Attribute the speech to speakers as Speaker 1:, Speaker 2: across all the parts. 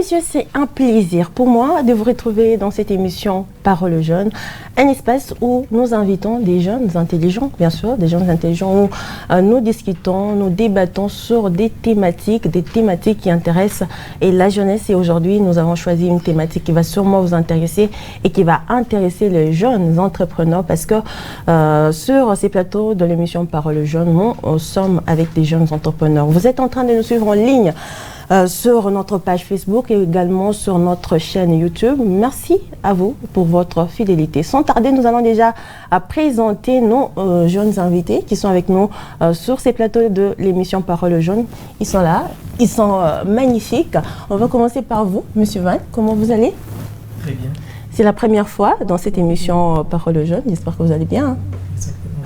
Speaker 1: messieurs, c'est un plaisir pour moi de vous retrouver dans cette émission Parole aux jeunes, un espace où nous invitons des jeunes intelligents, bien sûr, des jeunes intelligents où nous discutons, nous débattons sur des thématiques qui intéressent et la jeunesse. Et aujourd'hui, nous avons choisi une thématique qui va sûrement vous intéresser et qui va intéresser les jeunes entrepreneurs parce que sur ces plateaux de l'émission Parole aux jeunes, nous sommes avec des jeunes entrepreneurs. Vous êtes en train de nous suivre en ligne sur notre page Facebook et également sur notre chaîne YouTube. Merci à vous pour votre fidélité. Sans tarder, nous allons déjà présenter nos jeunes invités qui sont avec nous sur ces plateaux de l'émission Parole aux jeunes. Ils sont là, ils sont magnifiques. On va commencer par vous, Monsieur Van. Comment vous allez?
Speaker 2: Très bien.
Speaker 1: C'est la première fois dans cette émission Parole aux jeunes. J'espère que vous allez bien. Hein?
Speaker 2: Exactement.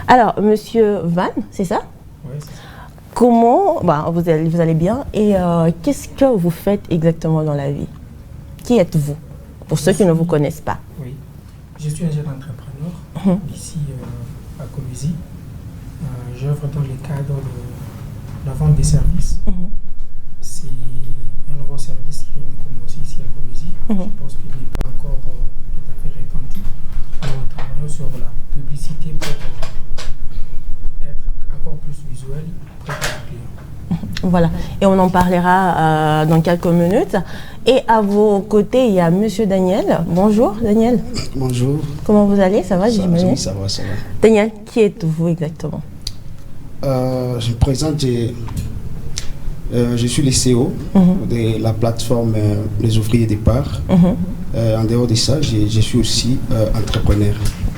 Speaker 1: Alors, Monsieur Van, c'est ça?
Speaker 2: Oui, c'est ça.
Speaker 1: Comment vous allez bien et qu'est-ce que vous faites exactement dans la vie? Qui êtes-vous? Pour ceux qui ne vous connaissent pas.
Speaker 2: Oui, je suis un jeune entrepreneur ici à Colomiers. J'œuvre dans le cadre de la vente des services. C'est un nouveau service qui vient de commencer ici à Colomiers. Je pense qu'il n'est pas encore tout à fait répandu. Nous travaillons sur la publicité pour être encore plus visuel.
Speaker 1: Voilà, et on en parlera dans quelques minutes. Et à vos côtés, il y a Monsieur Daniel. Bonjour Daniel.
Speaker 3: Bonjour.
Speaker 1: Comment vous allez? Ça va, j'imagine?
Speaker 3: Oui, ça va, ça va.
Speaker 1: Daniel, qui êtes-vous exactement?
Speaker 3: Je me présente, je suis le CEO de la plateforme Les Ouvriers Départ. En dehors de ça, je suis aussi entrepreneur.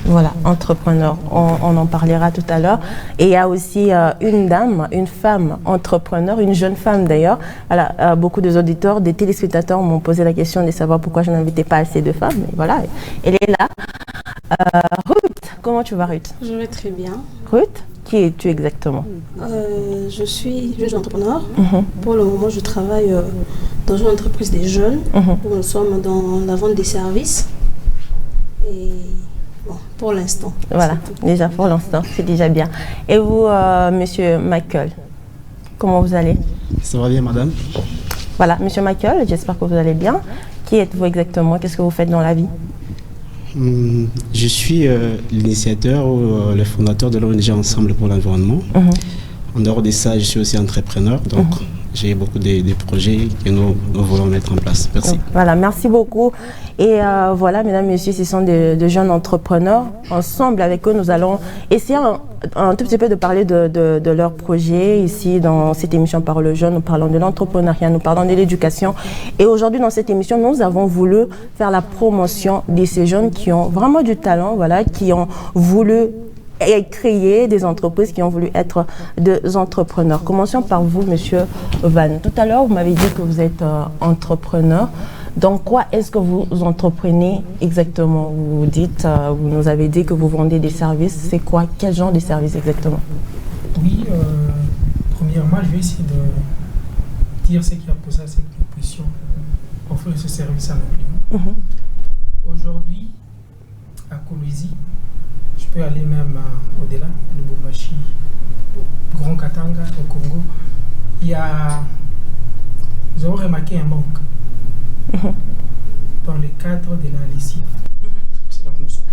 Speaker 1: Voilà, entrepreneur, on en parlera tout à l'heure. Et il y a aussi une dame, une femme entrepreneur, une jeune femme d'ailleurs. Voilà, beaucoup des auditeurs, des téléspectateurs m'ont posé la question de savoir pourquoi je n'invitais pas assez de femmes. Et voilà, elle est là. Ruth, comment tu vas Ruth?
Speaker 4: Je vais très bien.
Speaker 1: Ruth, qui es-tu exactement?
Speaker 4: Je suis jeune entrepreneur. Pour le moment, je travaille dans une entreprise des jeunes où nous sommes dans la vente des services. Et bon, pour l'instant.
Speaker 1: Voilà, déjà pour l'instant, c'est déjà bien. Et vous, Monsieur Michael, comment vous allez?
Speaker 5: Ça va bien, madame?
Speaker 1: Voilà, Monsieur Michael, j'espère que vous allez bien. Qui êtes-vous exactement? Qu'est-ce que vous faites dans la vie?
Speaker 5: Je suis l'initiateur ou le fondateur de l'ONG Ensemble pour l'environnement. En dehors de ça, je suis aussi entrepreneur, donc j'ai beaucoup de projets que nous voulons mettre en place. Merci.
Speaker 1: Voilà, merci beaucoup. Et voilà, mesdames et messieurs, ce sont de jeunes entrepreneurs. Ensemble, avec eux, nous allons essayer un tout petit peu de parler de leurs projets. Ici, dans cette émission Parole aux jeunes, nous parlons de l'entrepreneuriat, nous parlons de l'éducation. Et aujourd'hui, dans cette émission, nous avons voulu faire la promotion de ces jeunes qui ont vraiment du talent, voilà, qui ont voulu créer des entreprises, qui ont voulu être des entrepreneurs. Commençons par vous, Monsieur Van. Tout à l'heure, vous m'avez dit que vous êtes entrepreneur. Dans quoi est-ce que vous entreprenez exactement? Vous dites, vous nous avez dit que vous vendez des services. C'est quoi? Quel genre de services exactement?
Speaker 2: Oui, premièrement, je vais essayer de dire ce qui a poussé à cette proposition, offrir ce service à nos clients. Aujourd'hui, à Colomiers, je peux aller même au-delà, Lubumbashi, Grand Katanga, au Congo. Nous avons remarqué un manque dans le cadre de la lessive. C'est là que nous sommes.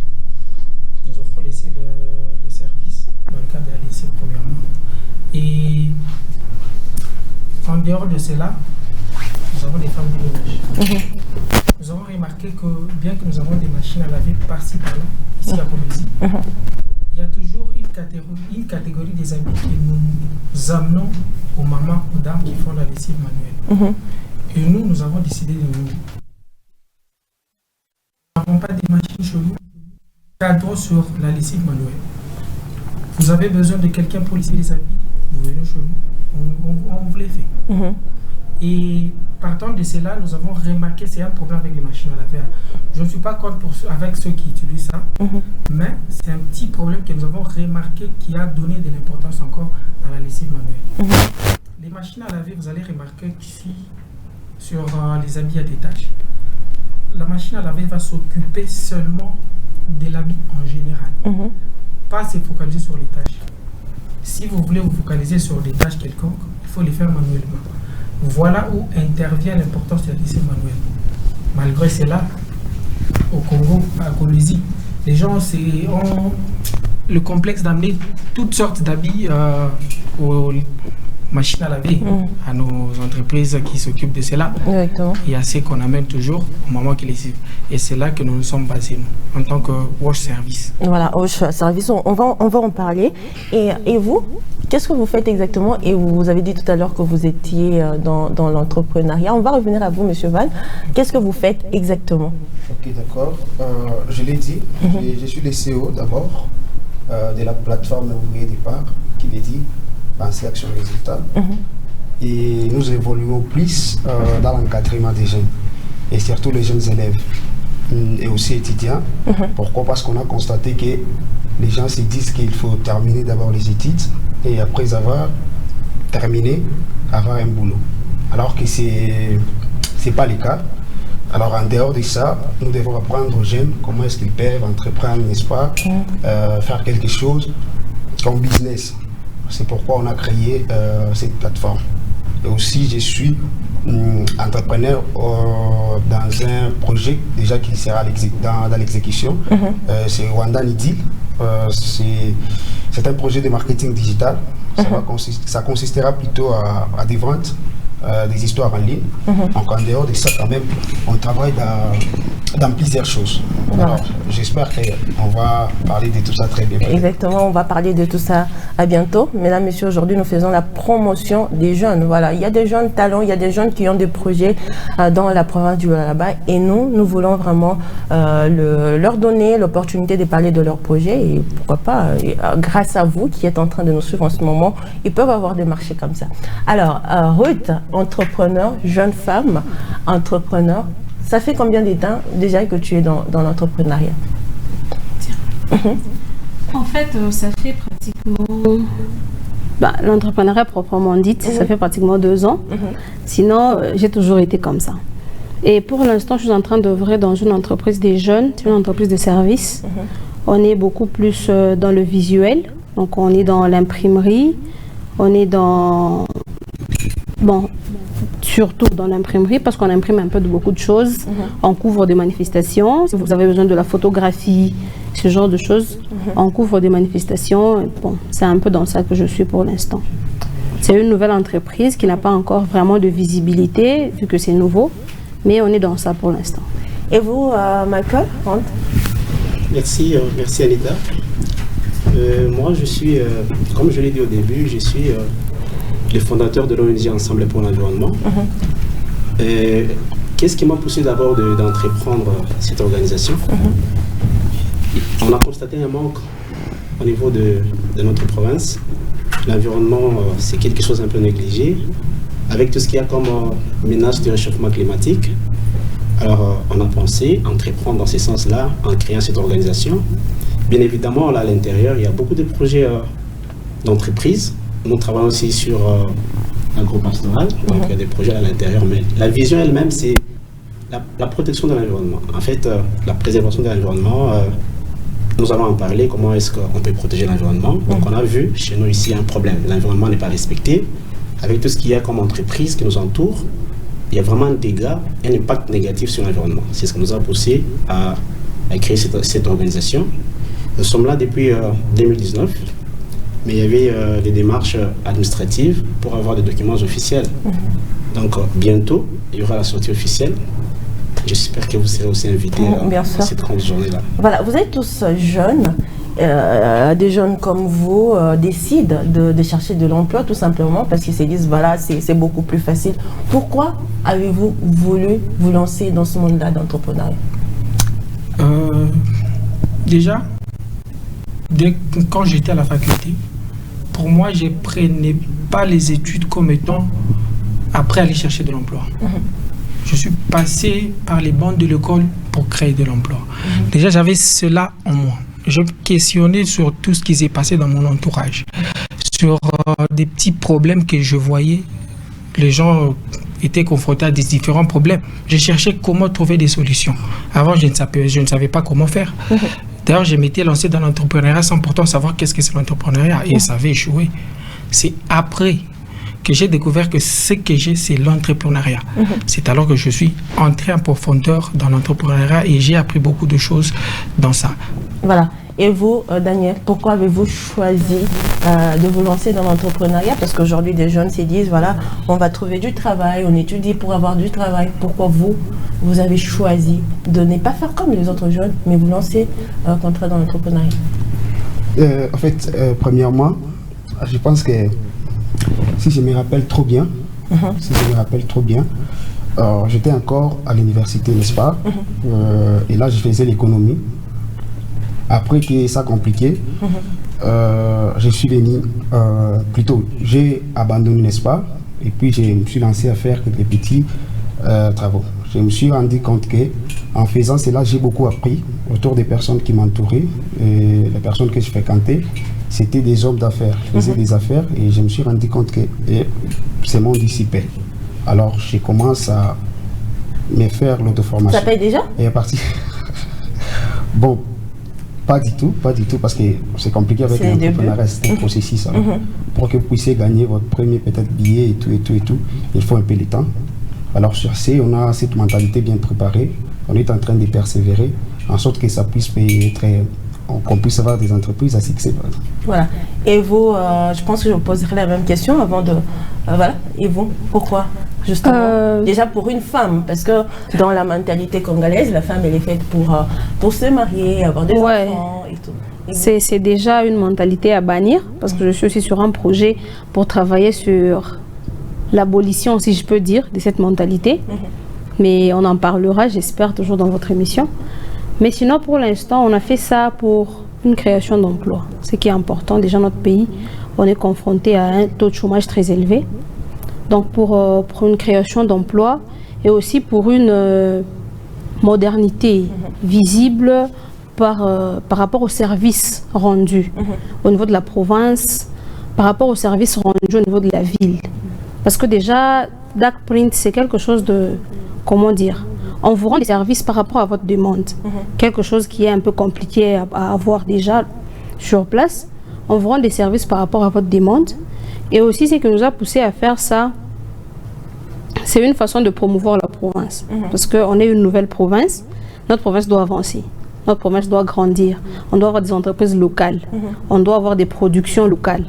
Speaker 2: Nous offrons le service dans le cadre de la lessive premièrement. Et en dehors de cela, nous avons des femmes de ménage. Nous avons remarqué que bien que nous avons des machines à laver par-ci par-là, ici à Colomiers, il y a toujours une catégorie des amis que nous amenons aux mamans, aux dames qui font la lessive manuelle. Et nous avons décidé de nous. Nous n'avons pas de machines chez nous. Cadrons sur la lessive manuelle. Vous avez besoin de quelqu'un pour laisser les habits, vous venez chez nous. On vous les fait. Et partant de cela, nous avons remarqué qu'il y a un problème avec les machines à laver. Je ne suis pas contre avec ceux qui utilisent ça, mais c'est un petit problème que nous avons remarqué qui a donné de l'importance encore à la lessive manuelle. Les machines à laver, vous allez remarquer qu'ici, sur les habits à détache, la machine à laver va s'occuper seulement de l'habit en général, pas se focaliser sur les tâches. Si vous voulez vous focaliser sur des tâches quelconques, il faut les faire manuellement. Voilà où intervient l'importance de lycée manuel. Malgré cela, au Congo, à Colombie, les gens ont le complexe d'amener toutes sortes d'habits aux machines à laver, à nos entreprises qui s'occupent de cela.
Speaker 1: Exactement.
Speaker 2: Il y a ce qu'on amène toujours au moment qu'ils les suivent. Et c'est là que nous nous sommes basés, nous, en tant que wash service.
Speaker 1: Voilà, wash service, on va en parler. Et vous, qu'est-ce que vous faites exactement? Et vous avez dit tout à l'heure que vous étiez dans l'entrepreneuriat. On va revenir à vous, Monsieur Val. Qu'est-ce que vous faites exactement?
Speaker 3: Ok, d'accord. Je l'ai dit, je suis le CEO d'abord de la plateforme Ouvrier Départ, qui l'est dit, Penser Action Résultat. Et nous évoluons plus dans l'encadrement des jeunes, et surtout les jeunes élèves et aussi étudiants. Pourquoi? Parce qu'on a constaté que les gens se disent qu'il faut terminer d'abord les études et après avoir terminé, avoir un boulot. Alors que c'est pas le cas. Alors en dehors de ça, nous devons apprendre aux jeunes comment est-ce qu'ils peuvent entreprendre, n'est-ce pas, faire quelque chose comme business. C'est pourquoi on a créé cette plateforme. Et aussi, je suis entrepreneur dans un projet déjà qui sera dans l'exécution. C'est Rwanda Nidil. C'est un projet de marketing digital. Ça consistera plutôt à des ventes, des histoires en ligne. Donc en dehors de ça, quand même, on travaille dans plusieurs choses. Alors, j'espère qu'on va parler de tout ça très bien.
Speaker 1: Exactement, on va parler de tout ça à bientôt. Mesdames, Messieurs, aujourd'hui, nous faisons la promotion des jeunes. Voilà, il y a des jeunes talents, il y a des jeunes qui ont des projets dans la province du Lualaba. Et nous voulons vraiment leur donner l'opportunité de parler de leurs projets. Et pourquoi pas, grâce à vous qui êtes en train de nous suivre en ce moment, ils peuvent avoir des marchés comme ça. Alors, Ruth, entrepreneur, jeune femme, entrepreneur, ça fait combien de temps déjà que tu es dans l'entrepreneuriat?
Speaker 4: En fait, ça fait pratiquement... l'entrepreneuriat proprement dit, ça fait pratiquement 2 ans. Sinon, j'ai toujours été comme ça. Et pour l'instant, je suis en train d'œuvrer dans une entreprise des jeunes, une entreprise de services. On est beaucoup plus dans le visuel. Donc, on est dans l'imprimerie. On est dans... surtout dans l'imprimerie, parce qu'on imprime un peu de beaucoup de choses. On couvre des manifestations. Si vous avez besoin de la photographie, ce genre de choses, on couvre des manifestations. Bon, c'est un peu dans ça que je suis pour l'instant. C'est une nouvelle entreprise qui n'a pas encore vraiment de visibilité, vu que c'est nouveau, mais on est dans ça pour l'instant.
Speaker 1: Et vous, Michael?
Speaker 5: Merci Anita. Moi, je suis, comme je l'ai dit au début, je suis le fondateur de l'ONG Ensemble pour l'environnement. Qu'est-ce qui m'a poussé d'abord d'entreprendre cette organisation? On a constaté un manque au niveau de notre province. L'environnement, c'est quelque chose un peu négligé, avec tout ce qu'il y a comme menace de réchauffement climatique. Alors, on a pensé entreprendre dans ce sens-là en créant cette organisation. Bien évidemment, là, à l'intérieur, il y a beaucoup de projets d'entreprise. Nous travaillons aussi sur l'agropastoral, donc il y a des projets à l'intérieur, mais la vision elle-même, c'est la protection de l'environnement. En fait, la préservation de l'environnement, nous allons en parler, comment est-ce qu'on peut protéger l'environnement. Donc on a vu chez nous ici un problème, l'environnement n'est pas respecté. Avec tout ce qu'il y a comme entreprise qui nous entoure, il y a vraiment un dégât, un impact négatif sur l'environnement. C'est ce qui nous a poussé à créer cette organisation. Nous sommes là depuis 2019. Mais il y avait des démarches administratives pour avoir des documents officiels. Donc bientôt, il y aura la sortie officielle. J'espère que vous serez aussi invités à cette grande journée-là.
Speaker 1: Voilà, vous êtes tous jeunes. Des jeunes comme vous décident de chercher de l'emploi tout simplement parce qu'ils se disent voilà, c'est beaucoup plus facile. Pourquoi avez-vous voulu vous lancer dans ce monde-là d'entrepreneuriat?
Speaker 2: Déjà, quand j'étais à la faculté, pour moi, je ne prenais pas les études comme étant après aller chercher de l'emploi. Je suis passé par les bancs de l'école pour créer de l'emploi. Déjà, j'avais cela en moi. Je me questionnais sur tout ce qui s'est passé dans mon entourage, sur des petits problèmes que je voyais. Les gens étaient confrontés à des différents problèmes. Je cherchais comment trouver des solutions. Avant, je ne savais pas comment faire. D'ailleurs, je m'étais lancé dans l'entrepreneuriat sans pourtant savoir qu'est-ce que c'est l'entrepreneuriat et ça avait échoué. C'est après que j'ai découvert que ce que j'ai, c'est l'entrepreneuriat. C'est alors que je suis entré en profondeur dans l'entrepreneuriat et j'ai appris beaucoup de choses dans ça.
Speaker 1: Voilà. Et vous, Daniel, pourquoi avez-vous choisi de vous lancer dans l'entrepreneuriat? Parce qu'aujourd'hui, des jeunes se disent, voilà, on va trouver du travail, on étudie pour avoir du travail. Pourquoi vous avez choisi de ne pas faire comme les autres jeunes, mais vous lancer contrat dans l'entrepreneuriat?
Speaker 3: En fait, premièrement, je pense que si je me rappelle trop bien, j'étais encore à l'université, n'est-ce pas? Et là, je faisais l'économie. Après que ça a compliqué, je suis venu, j'ai abandonné, n'est-ce pas? Et puis je me suis lancé à faire quelques petits travaux. Je me suis rendu compte qu'en faisant cela, j'ai beaucoup appris autour des personnes qui m'entouraient. Et les personnes que je fréquentais, c'était des hommes d'affaires. Je faisais des affaires et je me suis rendu compte que c'est mon dissipé. Alors je commence à me faire l'auto-formation.
Speaker 1: Ça paye déjà?
Speaker 3: Et à partir... Bon. Pas du tout, parce que c'est compliqué avec l'entrepreneuriat, c'est un processus. Pour que vous puissiez gagner votre premier peut-être billet et tout, il faut un peu de temps. Alors sur ce, on a cette mentalité bien préparée, on est en train de persévérer, en sorte que ça puisse qu'on puisse avoir des entreprises à succès.
Speaker 1: Voilà. Et vous, je pense que je vous poserai la même question avant de... voilà. Et vous, pourquoi justement déjà pour une femme, parce que dans la mentalité congolaise, la femme elle est faite pour se marier, avoir des enfants et tout.
Speaker 4: C'est déjà une mentalité à bannir, parce que je suis aussi sur un projet pour travailler sur l'abolition, si je peux dire, de cette mentalité. Mais on en parlera, j'espère, toujours dans votre émission. Mais sinon, pour l'instant, on a fait ça pour une création d'emplois. Ce qui est important, déjà notre pays, on est confronté à un taux de chômage très élevé. Donc pour une création d'emplois et aussi pour une modernité visible par rapport aux services rendus au niveau de la province, par rapport aux services rendus au niveau de la ville. Parce que déjà, DAC Print, c'est quelque chose de, comment dire, on vous rend des services par rapport à votre demande. Quelque chose qui est un peu compliqué à avoir déjà sur place. On vous rend des services par rapport à votre demande. Et aussi, ce qui nous a poussé à faire ça, c'est une façon de promouvoir la province. Parce qu'on est une nouvelle province, notre province doit avancer. Notre province doit grandir. On doit avoir des entreprises locales. On doit avoir des productions locales.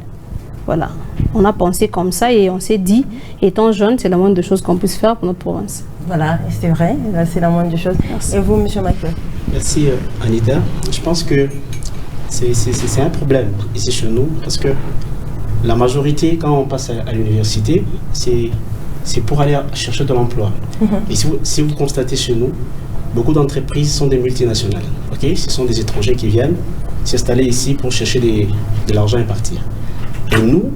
Speaker 4: Voilà. On a pensé comme ça et on s'est dit, étant jeune, c'est la moindre des choses qu'on puisse faire pour notre province.
Speaker 1: Voilà, c'est vrai, c'est la moindre des choses. Merci. Et vous, M. Michael?
Speaker 5: Merci, Anita. Je pense que c'est un problème ici chez nous, parce que la majorité, quand on passe à l'université, c'est pour aller chercher de l'emploi. Et si vous constatez chez nous, beaucoup d'entreprises sont des multinationales. Ce sont des étrangers qui viennent s'installer ici pour chercher de l'argent et partir. Et nous,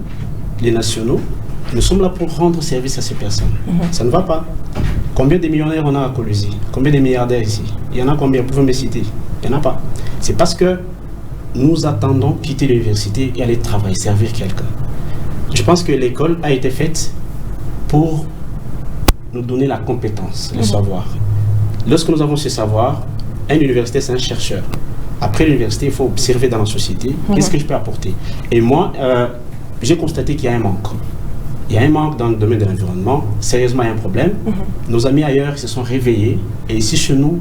Speaker 5: les nationaux, nous sommes là pour rendre service à ces personnes. Ça ne va pas. Combien de millionnaires on a à Colusie? Combien de milliardaires ici? Il y en a combien? Vous pouvez me citer? Il n'y en a pas. C'est parce que nous attendons quitter l'université et aller travailler, servir quelqu'un. Je pense que l'école a été faite pour nous donner la compétence, le savoir. Lorsque nous avons ce savoir, une université, c'est un chercheur. Après l'université, il faut observer dans la société, qu'est-ce que je peux apporter. Et moi, j'ai constaté qu'il y a un manque. Il y a un manque dans le domaine de l'environnement. Sérieusement, il y a un problème. Nos amis ailleurs se sont réveillés. Et ici, chez nous,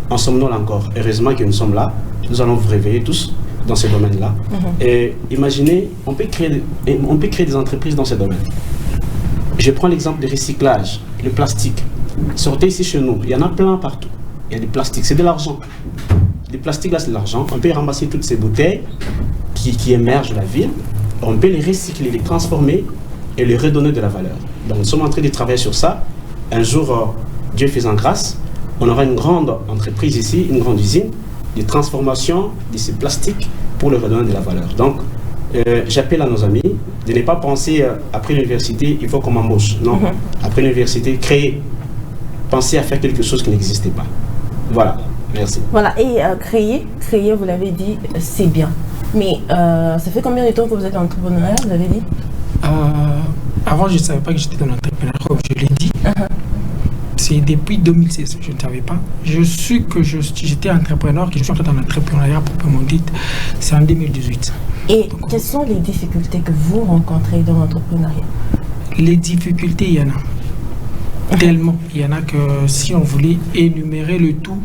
Speaker 5: en somnole encore. Heureusement que nous sommes là. Nous allons vous réveiller tous dans ce domaine-là. Et imaginez, on peut créer des entreprises dans ce domaine. Je prends l'exemple du recyclage, le plastique. Sortez ici chez nous, il y en a plein partout. Il y a du plastique, c'est de l'argent. Le plastique là, c'est de l'argent. On peut ramasser toutes ces bouteilles qui émergent de la ville. On peut les recycler, les transformer et les redonner de la valeur. Donc nous sommes en train de travailler sur ça. Un jour, Dieu faisant grâce, on aura une grande entreprise ici, une grande usine de transformation de ces plastiques pour leur redonner de la valeur. Donc j'appelle à nos amis de ne pas penser après l'université, il faut qu'on m'embauche. Non, après l'université, créer. Pensez à faire quelque chose qui n'existait pas. Voilà, merci.
Speaker 1: Voilà, et créer, vous l'avez dit, c'est bien. Mais ça fait combien de temps que vous êtes entrepreneur, vous avez dit?
Speaker 2: Avant, je ne savais pas que j'étais dans l'entrepreneuriat, comme je l'ai dit. C'est depuis 2016, je ne savais pas. Je suis que j'étais entrepreneur, que je suis entré dans l'entrepreneuriat proprement dit, c'est en 2018.
Speaker 1: Et quelles sont les difficultés que vous rencontrez dans l'entrepreneuriat?
Speaker 2: les difficultés, il y en a. Tellement. Il y en a que si on voulait énumérer le tout,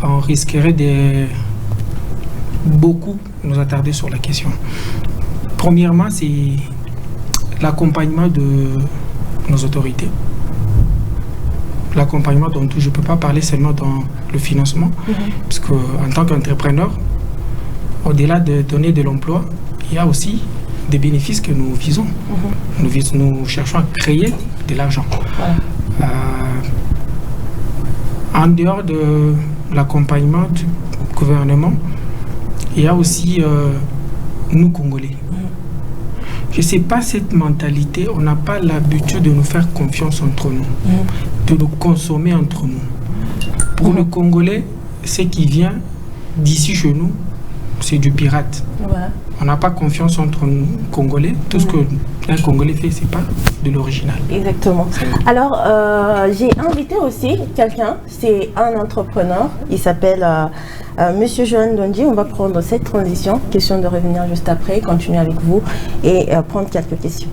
Speaker 2: on risquerait de beaucoup nous attarder sur la question. Premièrement, c'est l'accompagnement de nos autorités. L'accompagnement dont je ne peux pas parler seulement dans le financement, parce qu'en tant qu'entrepreneur, au-delà de donner de l'emploi, il y a aussi des bénéfices que nous visons. Nous cherchons à créer de l'argent. En dehors de l'accompagnement du gouvernement, il y a aussi nous, Congolais. Je ne sais pas, cette mentalité, on n'a pas l'habitude de nous faire confiance entre nous, de nous consommer entre nous. Pour le Congolais, ce qui vient d'ici chez nous, c'est du pirate. On n'a pas confiance entre nous, Congolais. Tout ce qu'un Congolais fait, c'est pas de l'original.
Speaker 1: Exactement. Alors, j'ai invité aussi quelqu'un, c'est un entrepreneur, il s'appelle Monsieur Johan Ndonji. On va prendre cette transition, question de revenir juste après, continuer avec vous et prendre quelques questions.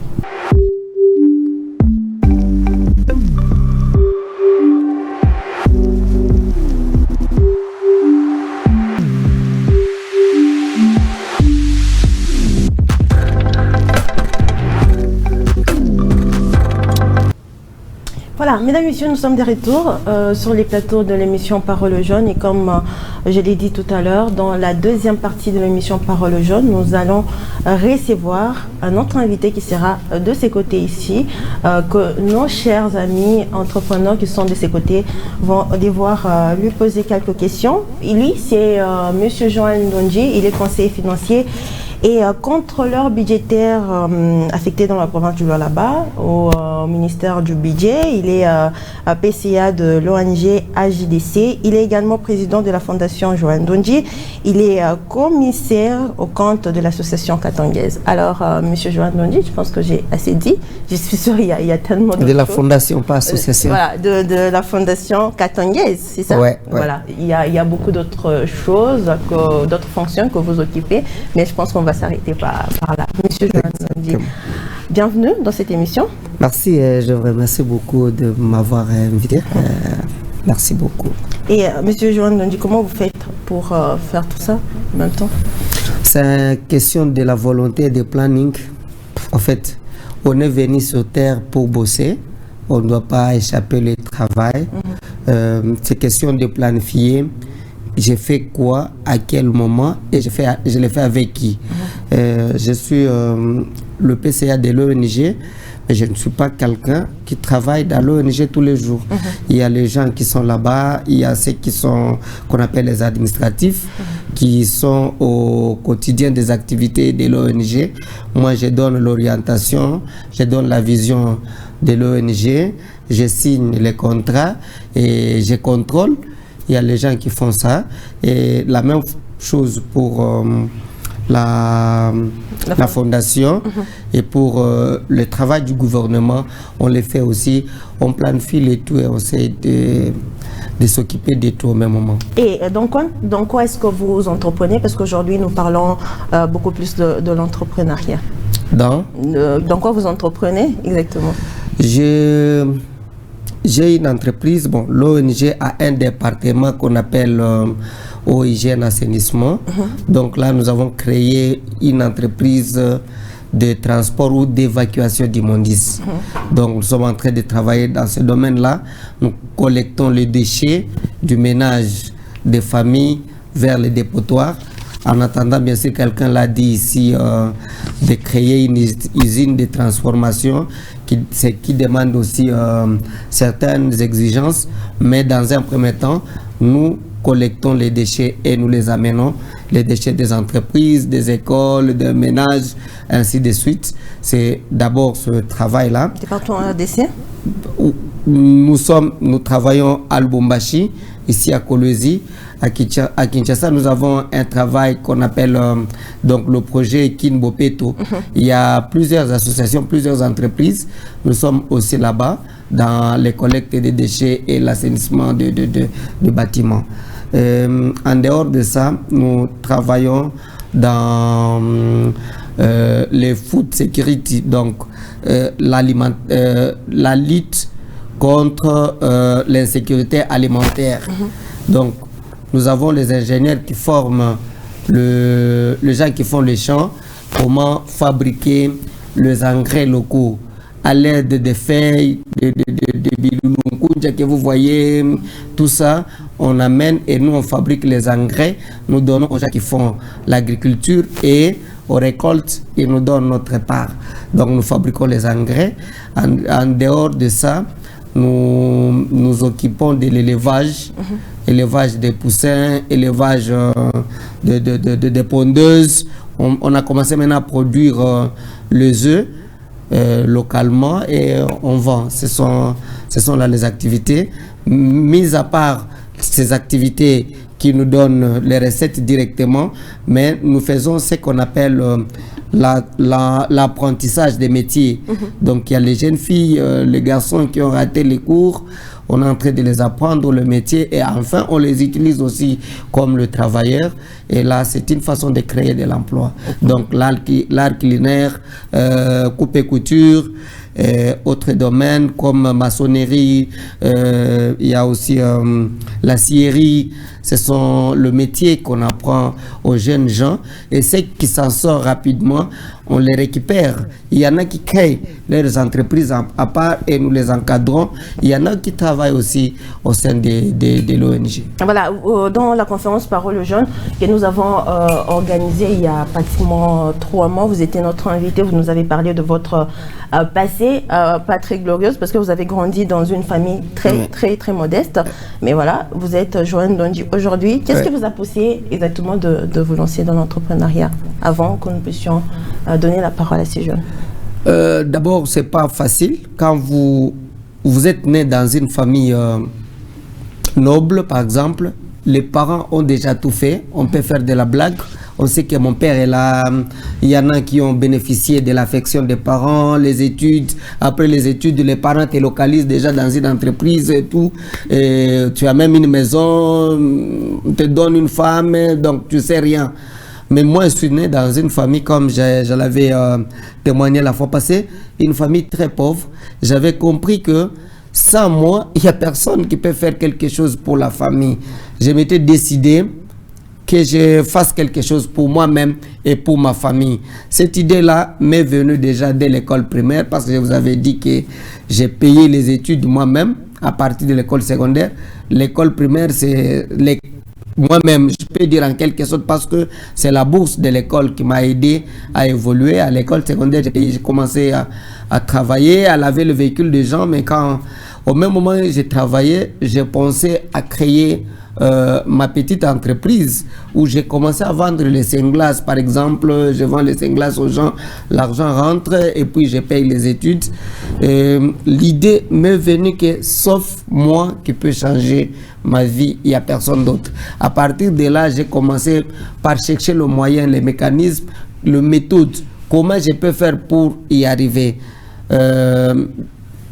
Speaker 1: Voilà, mesdames et messieurs, nous sommes de retour sur les plateaux de l'émission Parole Jaune et comme je l'ai dit tout à l'heure, dans la deuxième partie de l'émission Parole Jaune, nous allons recevoir un autre invité qui sera de ses côtés ici, que nos chers amis entrepreneurs qui sont de ses côtés vont devoir lui poser quelques questions. Lui, c'est Monsieur Johan Ndonji, il est conseiller financier et contrôleur budgétaire affecté dans la province du Lualaba au ministère du budget. Il est PCA de l'ONG AJDC. Il est également président de la fondation Johan Ndonji. Il est commissaire au compte de l'association Katangaise. Alors, Monsieur Johan Ndonji, je pense que j'ai assez dit. Je suis sûre qu'il y a tellement de
Speaker 6: la fondation, pas association.
Speaker 1: Voilà, de la fondation Katangaise, c'est ça?
Speaker 6: Ouais.
Speaker 1: Voilà, il y a beaucoup d'autres choses, d'autres fonctions que vous occupez, mais je pense qu'on va s'arrêter par là. Monsieur Johan Ndonji, bienvenue dans cette émission.
Speaker 6: Merci, je vous remercie beaucoup de m'avoir invité. Merci beaucoup.
Speaker 1: Et Monsieur Johan Ndonji, comment vous faites pour faire tout ça en même temps?
Speaker 6: C'est une question de la volonté et de planning. En fait, on est venu sur Terre pour bosser. On ne doit pas échapper le travail. C'est question de planifier. J'ai fait quoi, à quel moment, et je l'ai fait avec qui. Je suis le PCA de l'ONG, mais je ne suis pas quelqu'un qui travaille dans l'ONG tous les jours. Il y a les gens qui sont là-bas, il y a ceux qui sont, qu'on appelle les administratifs, qui sont au quotidien des activités de l'ONG. Moi, je donne l'orientation, je donne la vision de l'ONG, je signe les contrats et je contrôle. Il y a les gens qui font ça. Et la même chose pour la fondation et pour le travail du gouvernement. On le fait aussi. On planifie les tout et on essaie de s'occuper de tout au même moment.
Speaker 1: Et dans quoi est-ce que vous entreprenez? Parce qu'aujourd'hui, nous parlons beaucoup plus de l'entrepreneuriat. Dans quoi vous entreprenez exactement?
Speaker 6: J'ai une entreprise, bon, l'ONG a un département qu'on appelle eau, hygiène, assainissement. Donc là, nous avons créé une entreprise de transport ou d'évacuation d'immondices. Donc nous sommes en train de travailler dans ce domaine-là. Nous collectons les déchets du ménage des familles vers les dépotoirs. En attendant, bien sûr, quelqu'un l'a dit ici, de créer une usine de transformation qui demande aussi certaines exigences. Mais dans un premier temps, nous collectons les déchets et nous les amenons, les déchets des entreprises, des écoles, des ménages, ainsi de suite. C'est d'abord ce travail-là.
Speaker 1: Département RDC?
Speaker 6: Nous travaillons à Lubumbashi, ici à Kolwezi. À Kinshasa, nous avons un travail qu'on appelle donc le projet Kinbopeto. Il y a plusieurs associations, plusieurs entreprises. Nous sommes aussi là-bas dans les collectes des déchets et l'assainissement de bâtiments. En dehors de ça, nous travaillons dans les food security, donc la lutte contre l'insécurité alimentaire. Donc, nous avons les ingénieurs qui forment les gens qui font les champs, comment fabriquer les engrais locaux à l'aide des feuilles, de bilulunkunja que vous voyez, tout ça, on amène et nous on fabrique les engrais, nous donnons aux gens qui font l'agriculture et aux récoltes, ils nous donnent notre part. Donc nous fabriquons les engrais. En dehors de ça, nous nous occupons de l'élevage, élevage des poussins, élevage de pondeuses. On a commencé maintenant à produire les œufs localement et on vend. Ce sont là les activités. Mis à part ces activités qui nous donnent les recettes directement, mais nous faisons ce qu'on appelle l'apprentissage des métiers. Donc il y a les jeunes filles, les garçons qui ont raté les cours, on est en train de les apprendre le métier et enfin on les utilise aussi comme le travailleur. Et là c'est une façon de créer de l'emploi. Donc l'art culinaire, coupe et couture, autres domaines comme maçonnerie, il y a aussi la scierie. Ce sont le métier qu'on apprend aux jeunes gens et ceux qui s'en sortent rapidement, on les récupère. Il y en a qui créent leurs entreprises à part et nous les encadrons. Il y en a qui travaillent aussi au sein de l'ONG.
Speaker 1: Voilà, dans la conférence Parole aux jeunes que nous avons organisée il y a pratiquement 3 mois, vous étiez notre invité, vous nous avez parlé de votre passé, pas très glorieuse parce que vous avez grandi dans une famille très modeste. Mais voilà, vous êtes Joanne Dondi aujourd'hui. Qu'est-ce qui vous a poussé exactement de vous lancer dans l'entrepreneuriat avant que nous puissions donner la parole à ces jeunes?
Speaker 6: D'abord, c'est pas facile. Quand vous êtes né dans une famille noble, par exemple, les parents ont déjà tout fait. On peut faire de la blague. On sait que mon père est là. Il y en a qui ont bénéficié de l'affection des parents, les études. Après les études, les parents te localisent déjà dans une entreprise et tout. Et tu as même une maison, on te donne une femme, donc tu sais rien. Mais moi, je suis né dans une famille, comme je l'avais témoigné la fois passée, une famille très pauvre. J'avais compris que sans moi, il n'y a personne qui peut faire quelque chose pour la famille. Je m'étais décidé que je fasse quelque chose pour moi-même et pour ma famille. Cette idée-là m'est venue déjà dès l'école primaire parce que je vous avais dit que j'ai payé les études moi-même à partir de l'école secondaire. L'école primaire, c'est moi-même, je peux dire en quelque sorte parce que c'est la bourse de l'école qui m'a aidé à évoluer. À l'école secondaire, j'ai commencé à travailler, à laver le véhicule des gens, mais au même moment où j'ai travaillé, j'ai pensé à créer ma petite entreprise où j'ai commencé à vendre les sunglasses. Par exemple, je vends les sunglasses aux gens, l'argent rentre et puis je paye les études. L'idée m'est venue que sauf moi qui peut changer ma vie, il n'y a personne d'autre. À partir de là, j'ai commencé par chercher le moyen, les mécanismes, le méthode, comment je peux faire pour y arriver.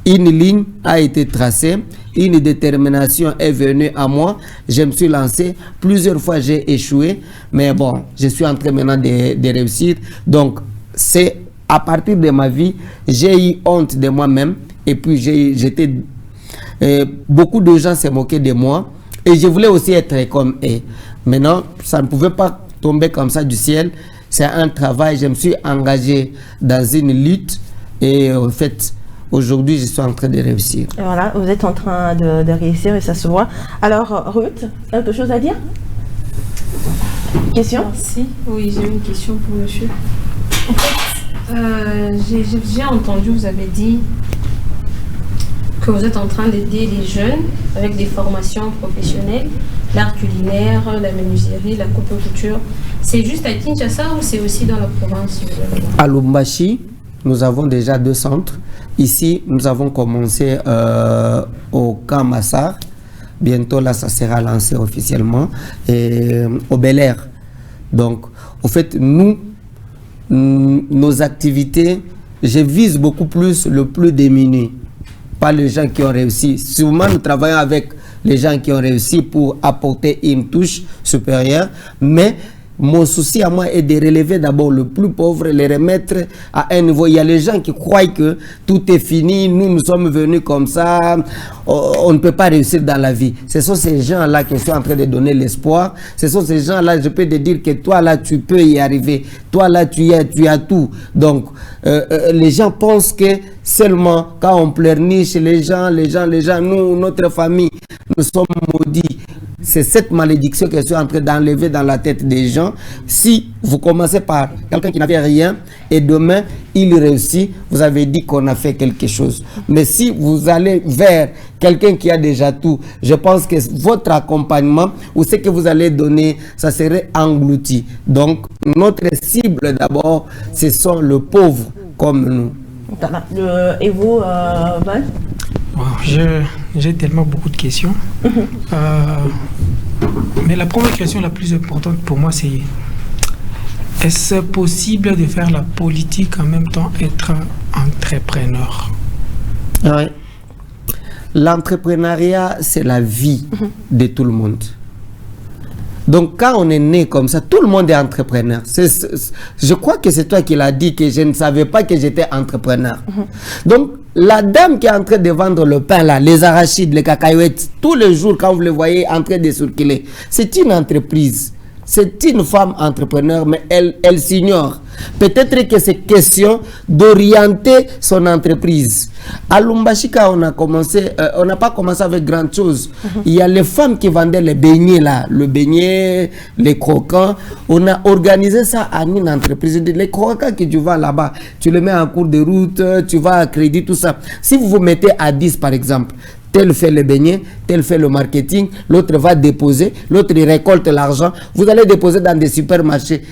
Speaker 6: Une ligne a été tracée, une détermination est venue à moi, je me suis lancé, plusieurs fois j'ai échoué, mais bon, je suis en train maintenant de réussir. Donc, c'est à partir de ma vie, j'ai eu honte de moi-même, et puis j'étais... beaucoup de gens se moquaient de moi, et je voulais aussi être comme eux. Maintenant, ça ne pouvait pas tomber comme ça du ciel, c'est un travail, je me suis engagé dans une lutte, et en fait... Aujourd'hui, je suis en train de réussir.
Speaker 1: Et voilà, vous êtes en train de réussir et ça se voit. Alors, Ruth, quelque chose à dire? Question?
Speaker 4: Merci. Oui, j'ai une question pour monsieur. En fait, j'ai entendu, vous avez dit que vous êtes en train d'aider les jeunes avec des formations professionnelles, l'art culinaire, la menuiserie, la coupe couture. C'est juste à Kinshasa ou c'est aussi dans la province?
Speaker 6: À Lubumbashi, nous avons déjà 2 centres. Ici, nous avons commencé au Camp Massar. Bientôt, là, ça sera lancé officiellement. Et au Bel Air. Donc, au fait, nos activités, je vise beaucoup plus le plus démuni. Pas les gens qui ont réussi. Souvent, nous travaillons avec les gens qui ont réussi pour apporter une touche supérieure. Mais mon souci à moi est de relever d'abord le plus pauvre, les remettre à un niveau. Il y a les gens qui croient que tout est fini, nous sommes venus comme ça, on ne peut pas réussir dans la vie. Ce sont ces gens-là qui sont en train de donner l'espoir. Ce sont ces gens-là, je peux te dire que toi là, tu peux y arriver. Toi là, tu as tout. Donc, les gens pensent que seulement quand on pleurniche les gens, nous, notre famille, nous sommes maudits. C'est cette malédiction que je suis en train d'enlever dans la tête des gens. Si vous commencez par quelqu'un qui n'avait rien et demain il réussit, vous avez dit qu'on a fait quelque chose. Mais si vous allez vers quelqu'un qui a déjà tout, je pense que votre accompagnement ou ce que vous allez donner, ça serait englouti. Donc notre cible d'abord, ce sont les pauvres comme nous.
Speaker 1: Et vous, Val?
Speaker 2: J'ai tellement beaucoup de questions. Mais la première question la plus importante pour moi, c'est est-ce possible de faire la politique en même temps être entrepreneur?
Speaker 6: Oui. L'entrepreneuriat, c'est la vie de tout le monde. Donc, quand on est né comme ça, tout le monde est entrepreneur. Je crois que c'est toi qui l'as dit, que je ne savais pas que j'étais entrepreneur. Donc, la dame qui est en train de vendre le pain, là, les arachides, les cacahuètes, tous les jours, quand vous le voyez en train de circuler, c'est une entreprise. C'est une femme entrepreneur, mais elle s'ignore. Peut-être que c'est question d'orienter son entreprise. À Lumbashika, on n'a pas commencé avec grande chose. Il y a les femmes qui vendaient les beignets là, le beignet, les croquants. On a organisé ça à une entreprise. Les croquants que tu vas là-bas, tu les mets en cours de route, tu vas à crédit, tout ça. Si vous vous mettez à 10 par exemple, tel fait le beignet, tel fait le marketing, l'autre va déposer, l'autre récolte l'argent, vous allez déposer dans des supermarchés.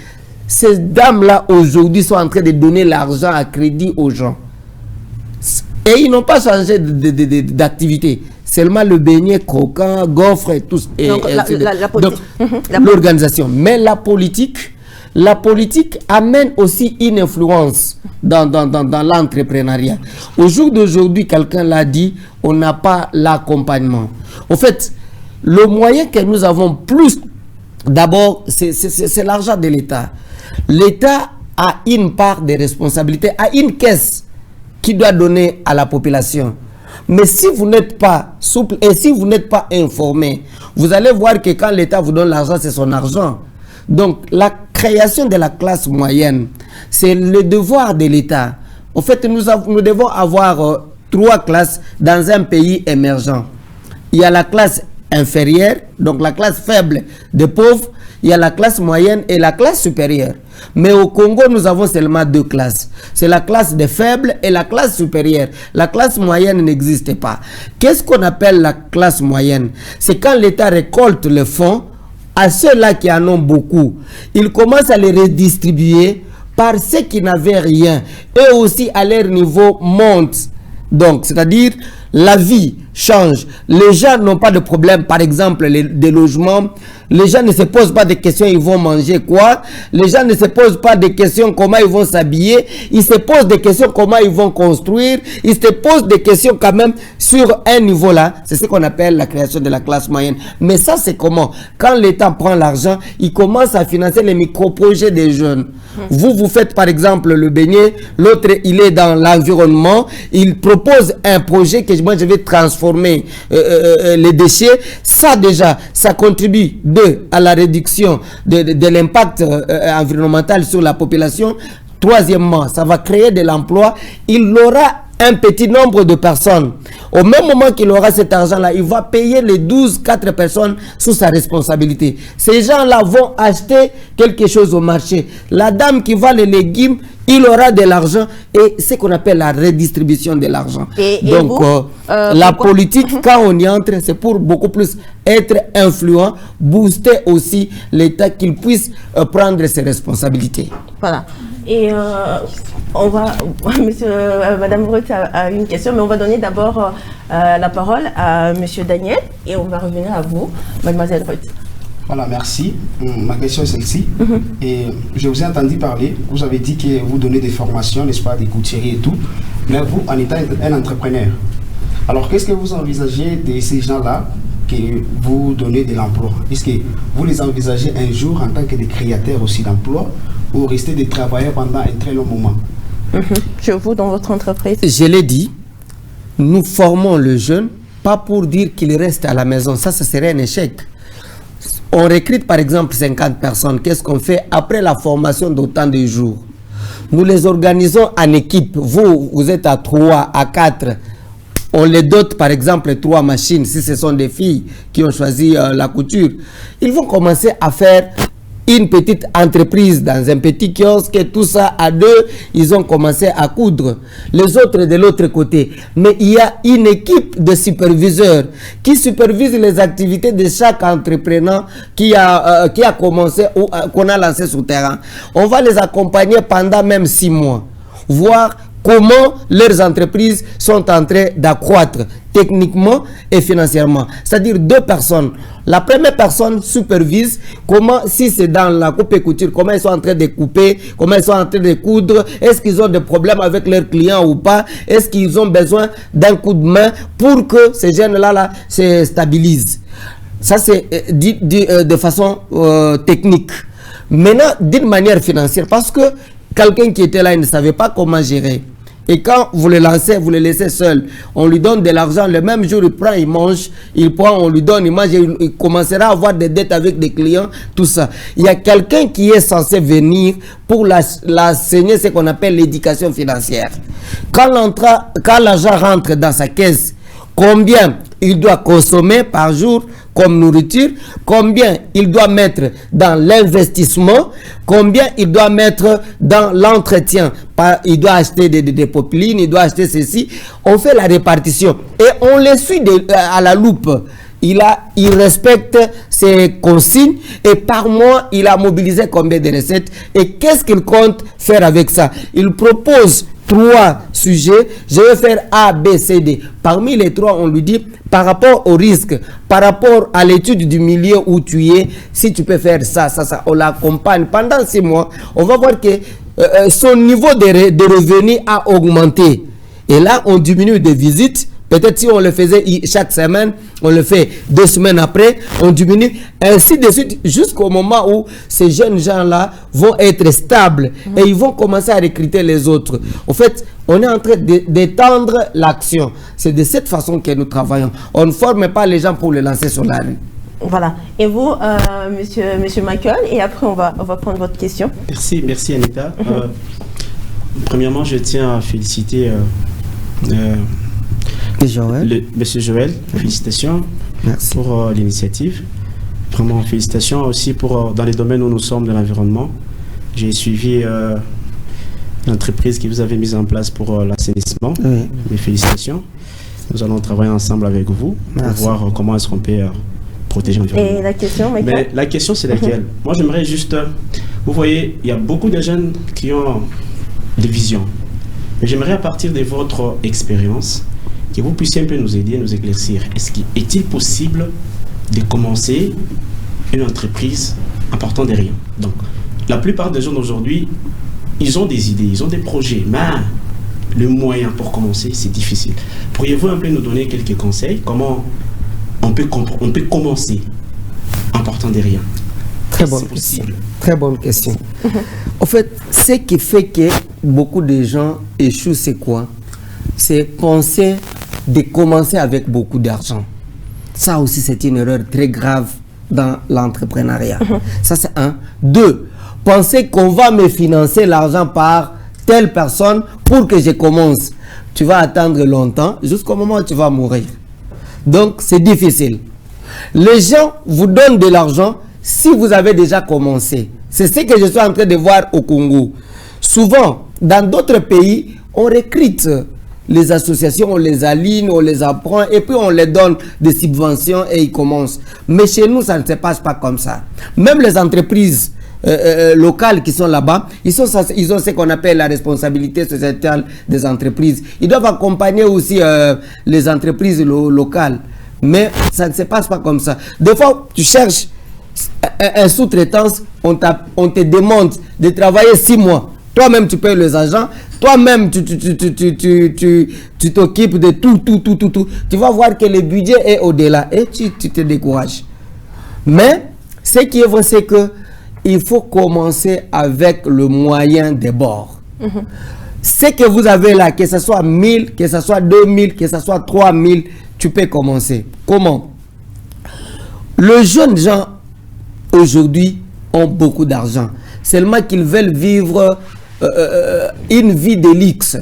Speaker 6: Ces dames-là, aujourd'hui, sont en train de donner l'argent à crédit aux gens. Et ils n'ont pas changé d'activité. Seulement le beignet, croquant, gaufre et tout.
Speaker 1: Donc,
Speaker 6: l'organisation. Mais la politique amène aussi une influence dans l'entrepreneuriat. Au jour d'aujourd'hui, quelqu'un l'a dit, on n'a pas l'accompagnement. En fait, le moyen que nous avons plus, d'abord, c'est l'argent de l'État. L'État a une part de responsabilité, a une caisse qui doit donner à la population. Mais si vous n'êtes pas souple et si vous n'êtes pas informé, vous allez voir que quand l'État vous donne l'argent, c'est son argent. Donc, la création de la classe moyenne, c'est le devoir de l'État. En fait, nous devons avoir 3 classes dans un pays émergent. Il y a la classe inférieure, donc la classe faible des pauvres. Il y a la classe moyenne et la classe supérieure. Mais au Congo, nous avons seulement 2 classes. C'est la classe des faibles et la classe supérieure. La classe moyenne n'existe pas. Qu'est-ce qu'on appelle la classe moyenne? C'est quand l'État récolte les fonds à ceux-là qui en ont beaucoup. Il commence à les redistribuer par ceux qui n'avaient rien. Eux aussi, à leur niveau, montent. Donc, c'est-à-dire, la vie change. Les gens n'ont pas de problème, par exemple, des logements. Les gens ne se posent pas de questions, ils vont manger quoi. Les gens ne se posent pas de questions, comment ils vont s'habiller. Ils se posent des questions, comment ils vont construire. Ils se posent des questions quand même sur un niveau là. C'est ce qu'on appelle la création de la classe moyenne. Mais ça, c'est comment? Quand l'État prend l'argent, il commence à financer les micro-projets des jeunes. Vous faites par exemple le beignet, l'autre il est dans l'environnement, il propose un projet que moi je vais transformer les déchets. Ça déjà, ça contribue à la réduction de l'impact environnemental sur la population. Troisièmement, ça va créer de l'emploi. Il aura un petit nombre de personnes. Au même moment qu'il aura cet argent-là, il va payer les 4 personnes sous sa responsabilité. Ces gens-là vont acheter quelque chose au marché. La dame qui vend les légumes, il aura de l'argent et c'est ce qu'on appelle la redistribution de l'argent. Donc, la politique, quand on y entre, c'est pour beaucoup plus être influent, booster aussi l'État qu'il puisse prendre ses responsabilités.
Speaker 1: Voilà. Et on va, Madame Ruth a une question, mais on va donner d'abord la parole à Monsieur Daniel et on va revenir à vous, Mademoiselle Ruth.
Speaker 3: Voilà, merci. Ma question est celle-ci. Et je vous ai entendu parler, vous avez dit que vous donnez des formations, n'est-ce pas, des couturiers et tout, mais vous, en étant un entrepreneur. Alors, qu'est-ce que vous envisagez de ces gens-là que vous donnez de l'emploi. Est-ce que vous les envisagez un jour en tant que des créateurs aussi d'emploi ou rester des travailleurs pendant un très long moment?
Speaker 1: Chez vous, dans votre entreprise?
Speaker 6: Je l'ai dit, nous formons le jeune, pas pour dire qu'il reste à la maison. Ça serait un échec. On recrute par exemple 50 personnes. Qu'est-ce qu'on fait après la formation d'autant de jours? Nous les organisons en équipe. Vous êtes à 3, à 4. On les dote par exemple 3 machines. Si ce sont des filles qui ont choisi la couture, ils vont commencer à faire une petite entreprise dans un petit kiosque et tout ça à 2, ils ont commencé à coudre. Les autres de l'autre côté. Mais il y a une équipe de superviseurs qui supervise les activités de chaque entrepreneur qui a commencé ou qu'on a lancé sur terrain. On va les accompagner pendant même 6 mois. Voir comment leurs entreprises sont en train d'accroître techniquement et financièrement. C'est-à-dire 2 personnes. La première personne supervise comment, si c'est dans la coupe et couture, comment ils sont en train de couper, comment ils sont en train de coudre, est-ce qu'ils ont des problèmes avec leurs clients ou pas, est-ce qu'ils ont besoin d'un coup de main pour que ces jeunes-là se stabilisent. Ça, c'est de façon technique. Maintenant, d'une manière financière, parce que quelqu'un qui était là, il ne savait pas comment gérer. Et quand vous le lancez, vous le laissez seul, on lui donne de l'argent, le même jour il prend, il mange, il prend, on lui donne, il mange, il commencera à avoir des dettes avec des clients, tout ça. Il y a quelqu'un qui est censé venir pour l'enseigner ce qu'on appelle l'éducation financière. Quand l'argent rentre dans sa caisse, combien il doit consommer par jour comme nourriture, combien il doit mettre dans l'investissement, combien il doit mettre dans l'entretien. Il doit acheter des popelines, il doit acheter ceci. On fait la répartition et on les suit à la loupe. Il respecte ses consignes et par mois, il a mobilisé combien de recettes et qu'est-ce qu'il compte faire avec ça. Il propose 3 sujets, je vais faire A, B, C, D. Parmi les 3, on lui dit, par rapport au risque, par rapport à l'étude du milieu où tu es, si tu peux faire ça, on l'accompagne pendant 6 mois, on va voir que son niveau de revenus a augmenté. Et là, on diminue des visites. Peut-être si on le faisait chaque semaine, on le fait 2 semaines après, on diminue, ainsi de suite, jusqu'au moment où ces jeunes gens-là vont être stables et ils vont commencer à recruter les autres. En fait, on est en train d'étendre l'action. C'est de cette façon que nous travaillons. On ne forme pas les gens pour les lancer sur la rue.
Speaker 1: Voilà. Et vous, monsieur Michael, et après on va prendre votre question.
Speaker 5: Merci Anita. Premièrement, je tiens à féliciter Monsieur Joël, félicitations. Merci pour l'initiative. Vraiment, félicitations aussi pour dans les domaines où nous sommes de l'environnement. J'ai suivi l'entreprise que vous avez mise en place pour l'assainissement. Oui. Mes félicitations. Nous allons travailler ensemble avec vous pour voir comment est-ce qu'on peut protéger l'environnement.
Speaker 1: Et la question, Michael?
Speaker 5: Mais la question, c'est laquelle? Moi, j'aimerais juste... Vous voyez, il y a beaucoup de jeunes qui ont des visions. Mais j'aimerais, à partir de votre expérience, que vous puissiez un peu nous aider, nous éclaircir. Est-il possible de commencer une entreprise en partant de rien? Donc, la plupart des gens d'aujourd'hui, ils ont des idées, ils ont des projets, mais le moyen pour commencer, c'est difficile. Pourriez-vous un peu nous donner quelques conseils? Comment on peut commencer en partant de rien?
Speaker 6: Très bonne question. Très bonne question. En fait, ce qui fait que beaucoup de gens échouent, c'est quoi? C'est penser de commencer avec beaucoup d'argent. Ça aussi, c'est une erreur très grave dans l'entrepreneuriat. Ça, c'est 1. 2, penser qu'on va me financer l'argent par telle personne pour que je commence. Tu vas attendre longtemps jusqu'au moment où tu vas mourir. Donc, c'est difficile. Les gens vous donnent de l'argent si vous avez déjà commencé. C'est ce que je suis en train de voir au Congo. Souvent, dans d'autres pays, on recrute les associations, on les aligne, on les apprend et puis on les donne des subventions et ils commencent. Mais chez nous, ça ne se passe pas comme ça. Même les entreprises locales qui sont là-bas, ils ont ce qu'on appelle la responsabilité sociétale des entreprises. Ils doivent accompagner aussi les entreprises locales. Mais ça ne se passe pas comme ça. Des fois, tu cherches un sous-traitance, on te demande de travailler 6 mois Toi-même, tu payes les agents. Toi-même, tu t'occupes de tout. Tu vas voir que le budget est au-delà et tu te décourages. Mais ce qui est vrai, c'est que il faut commencer avec le moyen de bord. Ce que vous avez là, que ce soit 1000, que ce soit 2000, que ce soit 3000, tu peux commencer. Comment? Les jeunes gens aujourd'hui ont beaucoup d'argent. Seulement qu'ils veulent vivre une vie de luxe.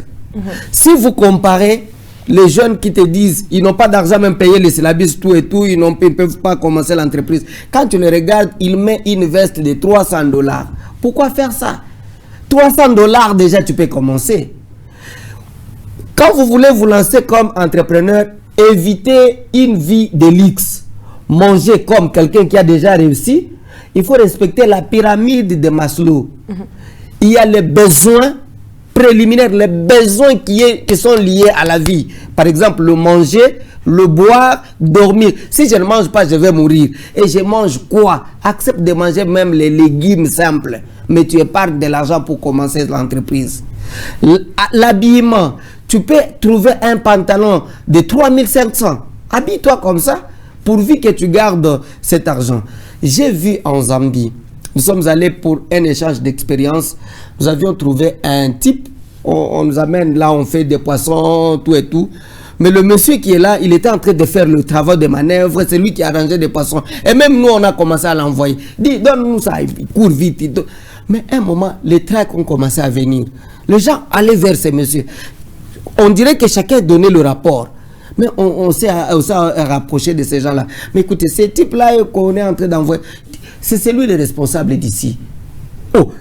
Speaker 6: Si vous comparez les jeunes qui te disent ils n'ont pas d'argent, même payer les syllabus, tout et tout, ils ne peuvent pas commencer l'entreprise. Quand tu les regardes, ils mettent une veste de $300. Pourquoi faire ça? $300 déjà, tu peux commencer. Quand vous voulez vous lancer comme entrepreneur, évitez une vie de luxe. Manger comme quelqu'un qui a déjà réussi. Il faut respecter la pyramide de Maslow. Il y a les besoins préliminaires, les besoins qui sont liés à la vie. Par exemple, le manger, le boire, dormir. Si je ne mange pas, je vais mourir. Et je mange quoi? Accepte de manger même les légumes simples. Mais tu épargnes de l'argent pour commencer l'entreprise. L'habillement. Tu peux trouver un pantalon de 3500. Habille-toi comme ça, pourvu que tu gardes cet argent. J'ai vu en Zambie, nous sommes allés pour un échange d'expérience. Nous avions trouvé un type. On nous amène là, on fait des poissons, tout et tout. Mais le monsieur qui est là, il était en train de faire le travail de manœuvre. C'est lui qui a rangé des poissons. Et même nous, on a commencé à l'envoyer. Dis, donne-nous ça, il court vite. Mais à un moment, les tracts ont commencé à venir. Les gens allaient vers ces messieurs. On dirait que chacun donnait le rapport. Mais on s'est rapproché de ces gens-là. Mais écoutez, ce type-là qu'on est en train d'envoyer, c'est celui le responsable d'ici. Oh,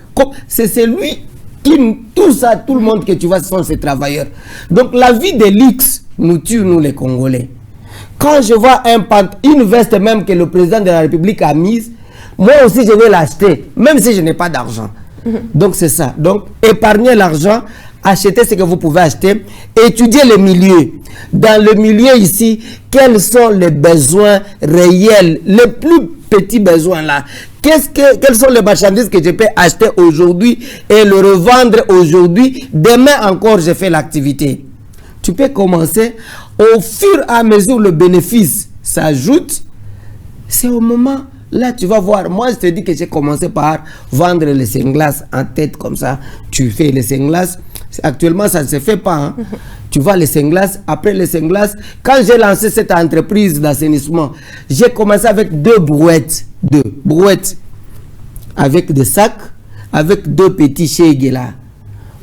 Speaker 6: c'est celui qui, tout le monde que tu vois, ce sont ces travailleurs. Donc la vie de luxe nous tue, nous les Congolais. Quand je vois une veste même que le président de la République a mise, moi aussi je vais l'acheter, même si je n'ai pas d'argent. Donc c'est ça. Donc épargnez l'argent, achetez ce que vous pouvez acheter, étudiez le milieu. Dans le milieu ici, quels sont les besoins réels, les plus petits besoins là? Quelles sont les marchandises que je peux acheter aujourd'hui et le revendre aujourd'hui? Demain encore, je fais l'activité. Tu peux commencer au fur et à mesure où le bénéfice s'ajoute. C'est au moment là, tu vas voir. Moi, je te dis que j'ai commencé par vendre les sunglasses en tête comme ça. Tu fais les sunglasses. Actuellement, ça ne se fait pas. Hein. Tu vois les sunglasses. Après les sunglasses, quand j'ai lancé cette entreprise d'assainissement, j'ai commencé avec 2 brouettes. 2 brouettes. Avec des sacs, avec 2 petits chègues là.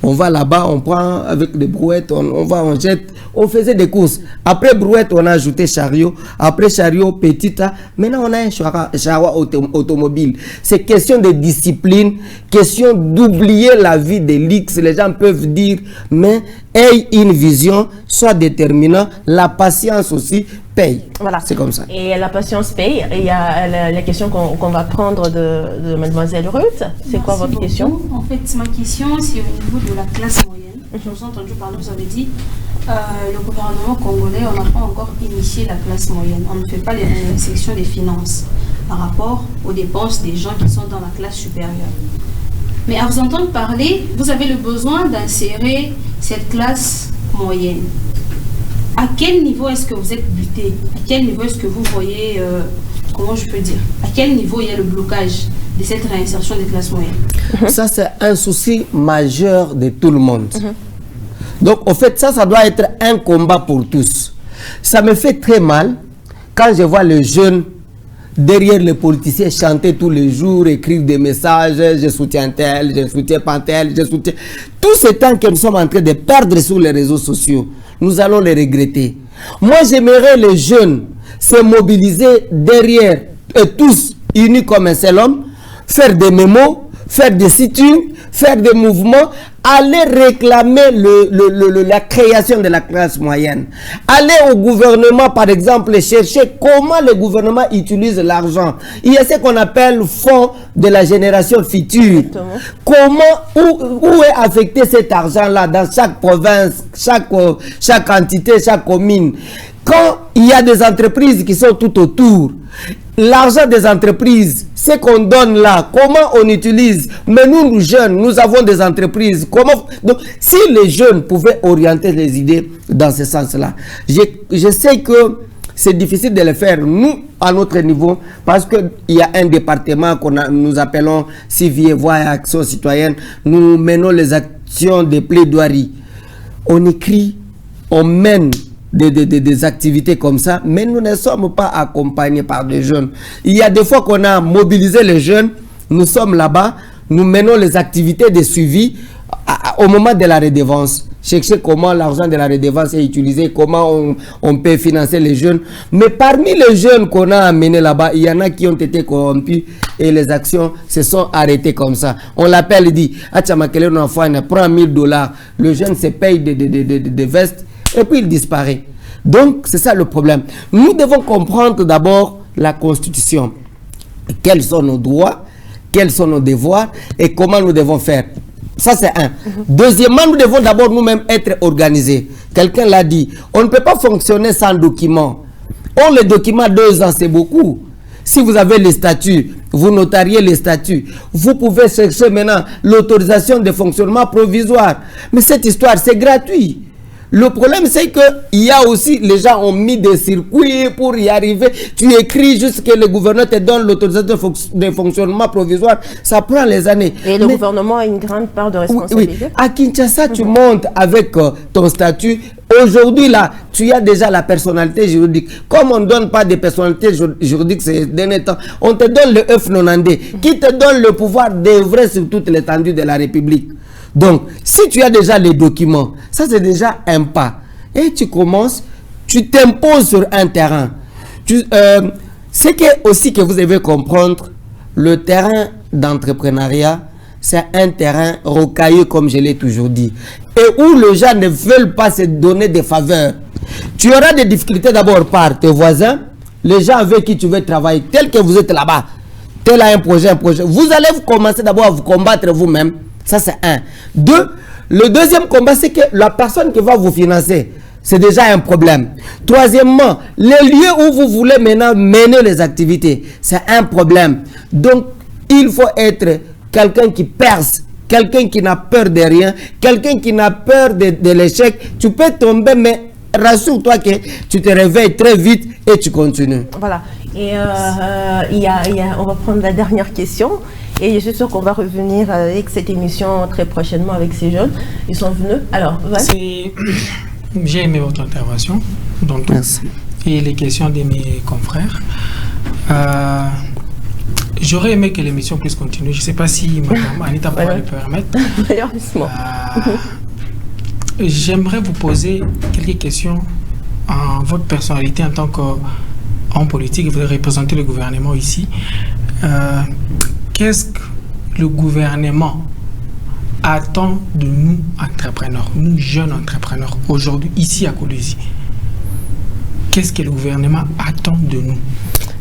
Speaker 6: On va là-bas, on prend avec des brouettes, on va, on jette. On faisait des courses. Après brouette, on a ajouté chariot. Après chariot, petite. Maintenant, on a un chariot automobile. C'est question de discipline, question d'oublier la vie de luxe. Les gens peuvent dire, mais aie une vision, soit déterminant. La patience aussi paye. Voilà. C'est comme ça.
Speaker 1: Et la patience paye. Et il y a la question qu'on va prendre de Mademoiselle Ruth. C'est quoi votre question?
Speaker 4: En fait, ma question, c'est au niveau de la classe moyenne. Je vous ai entendu parler, vous avez dit, le gouvernement congolais, on n'a pas encore initié la classe moyenne. On ne fait pas les sections des finances par rapport aux dépenses des gens qui sont dans la classe supérieure. Mais à vous entendre parler, vous avez le besoin d'insérer cette classe moyenne. À quel niveau est-ce que vous êtes buté? À quel niveau est-ce que vous voyez, comment je peux dire, à quel niveau il y a le blocage de cette réinsertion des classes moyennes?
Speaker 6: Ça, c'est un souci majeur de tout le monde. Donc, en fait, ça doit être un combat pour tous. Ça me fait très mal quand je vois les jeunes derrière les politiciens chanter tous les jours, écrire des messages, je soutiens tel, je soutiens pas tel, je soutiens... Tout ce temps que nous sommes en train de perdre sur les réseaux sociaux, nous allons les regretter. Moi, j'aimerais les jeunes se mobiliser derrière, tous unis comme un seul homme, faire des mémos, faire des sit-ins, faire des mouvements, aller réclamer la création de la classe moyenne. Aller au gouvernement, par exemple, chercher comment le gouvernement utilise l'argent. Il y a ce qu'on appelle le fonds de la génération future. Comment, où est affecté cet argent-là dans chaque province, chaque entité, chaque commune. Quand il y a des entreprises qui sont tout autour, l'argent des entreprises ce qu'on donne là, comment on utilise. Mais nous jeunes, nous avons des entreprises. Comment... Donc, si les jeunes pouvaient orienter les idées dans ce sens-là, je sais que c'est difficile de le faire, nous, à notre niveau, parce qu'il y a un département nous appelons Civi et Voix et Action Citoyenne. Nous menons les actions de plaidoirie. On écrit, on mène des activités comme ça, mais nous ne sommes pas accompagnés par des jeunes. Il y a des fois qu'on a mobilisé les jeunes, nous sommes là-bas, nous menons les activités de suivi au moment de la redevance. Chercher comment l'argent de la redevance est utilisé, comment on peut financer les jeunes. Mais parmi les jeunes qu'on a amenés là-bas, il y en a qui ont été corrompus et les actions se sont arrêtées comme ça. On l'appelle, il dit, Atchamakele, notre enfant, il prend $1000. Le jeune se paye des vestes et puis il disparaît. Donc, c'est ça le problème. Nous devons comprendre d'abord la Constitution. Quels sont nos droits, quels sont nos devoirs et comment nous devons faire. Ça, c'est un. Deuxièmement, nous devons d'abord nous-mêmes être organisés. Quelqu'un l'a dit, on ne peut pas fonctionner sans document. Or, les documents, 2 ans, c'est beaucoup. Si vous avez les statuts, vous notariez les statuts. Vous pouvez chercher maintenant l'autorisation de fonctionnement provisoire. Mais cette histoire, c'est gratuit. Le problème, c'est qu'il y a aussi, les gens ont mis des circuits pour y arriver. Tu écris juste que le gouvernement te donne l'autorisation de fonctionnement provisoire. Ça prend les années.
Speaker 1: Et le gouvernement a une grande part de responsabilité.
Speaker 6: Oui. À Kinshasa, tu montes avec ton statut. Aujourd'hui, là, tu as déjà la personnalité juridique. Comme on ne donne pas de personnalité juridique ces derniers temps, on te donne le F90 qui te donne le pouvoir d'œuvrer sur toute l'étendue de la République. Donc, si tu as déjà les documents, ça c'est déjà un pas. Et tu commences, tu t'imposes sur un terrain. C'est aussi que vous devez comprendre, le terrain d'entrepreneuriat, c'est un terrain rocailleux, comme je l'ai toujours dit. Et où les gens ne veulent pas se donner des faveurs. Tu auras des difficultés d'abord par tes voisins, les gens avec qui tu veux travailler, tel que vous êtes là-bas, tel a un projet. Vous allez commencer d'abord à vous combattre vous-même. Ça, c'est un. 2, le deuxième combat, c'est que la personne qui va vous financer, c'est déjà un problème. Troisièmement, les lieux où vous voulez maintenant mener les activités, c'est un problème. Donc, il faut être quelqu'un qui perce, quelqu'un qui n'a peur de rien, quelqu'un qui n'a peur de l'échec. Tu peux tomber, mais rassure-toi que tu te réveilles très vite et tu continues.
Speaker 1: Voilà. Et on va prendre la dernière question. Et je suis sûre qu'on va revenir avec cette émission très prochainement avec ces jeunes. Ils sont venus. Alors,
Speaker 2: j'ai aimé votre intervention. Donc,
Speaker 6: merci.
Speaker 2: Et les questions de mes confrères. J'aurais aimé que l'émission puisse continuer. Je ne sais pas si Mme Anita pourra le permettre. J'aimerais vous poser quelques questions en votre personnalité en tant qu'homme politique. Vous représentez le gouvernement ici. Qu'est-ce que le gouvernement attend de nous, entrepreneurs, nous jeunes entrepreneurs, aujourd'hui, ici à Kolwezi? Qu'est-ce que le gouvernement attend de nous?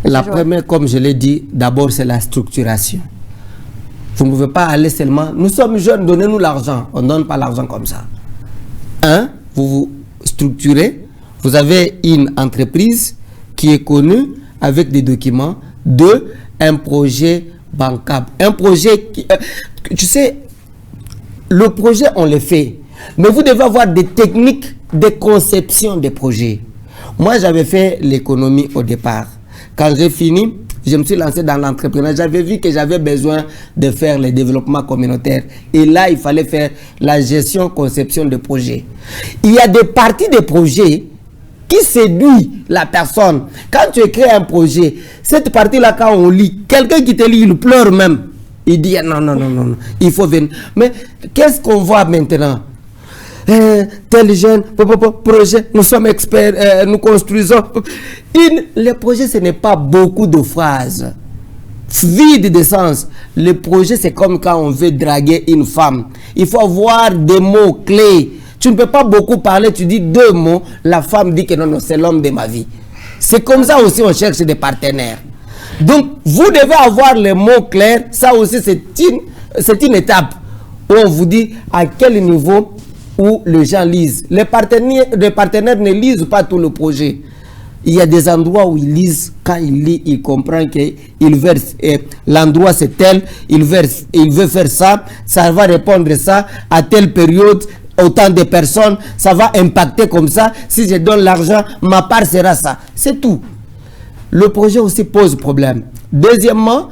Speaker 6: La première, comme je l'ai dit, d'abord, c'est la structuration. Vous ne pouvez pas aller seulement... Nous sommes jeunes, donnez-nous l'argent. On ne donne pas l'argent comme ça. 1, vous vous structurez. Vous avez une entreprise qui est connue avec des documents. 2, un projet bancable. Un projet qui... tu sais, le projet, on le fait. Mais vous devez avoir des techniques de conception des projets. Moi, j'avais fait l'économie au départ. Quand j'ai fini, je me suis lancé dans l'entrepreneuriat. J'avais vu que j'avais besoin de faire le développement communautaire. Et là, il fallait faire la gestion, conception de projets. Il y a des parties des projets qui séduit la personne. Quand tu écris un projet, cette partie-là, quand on lit, quelqu'un qui te lit, il pleure même. Il dit non, il faut venir. Mais qu'est-ce qu'on voit maintenant? Tel jeune projet, nous sommes experts, nous construisons. Le projet, ce n'est pas beaucoup de phrases vides de sens. Le projet, c'est comme quand on veut draguer une femme. Il faut avoir des mots clés. Tu ne peux pas beaucoup parler, tu dis 2 mots, la femme dit que non, c'est l'homme de ma vie. C'est comme ça aussi on cherche des partenaires. Donc, vous devez avoir les mots clairs. Ça aussi, c'est une étape où on vous dit à quel niveau où les gens lisent. Les partenaires ne lisent pas tout le projet. il y a des endroits où il lise, quand il lit, il comprend qu'il verse, l'endroit c'est tel, il veut faire ça, ça va répondre ça à telle période, autant de personnes, ça va impacter comme ça, si je donne l'argent, ma part sera ça. C'est tout. Le projet aussi pose problème. Deuxièmement,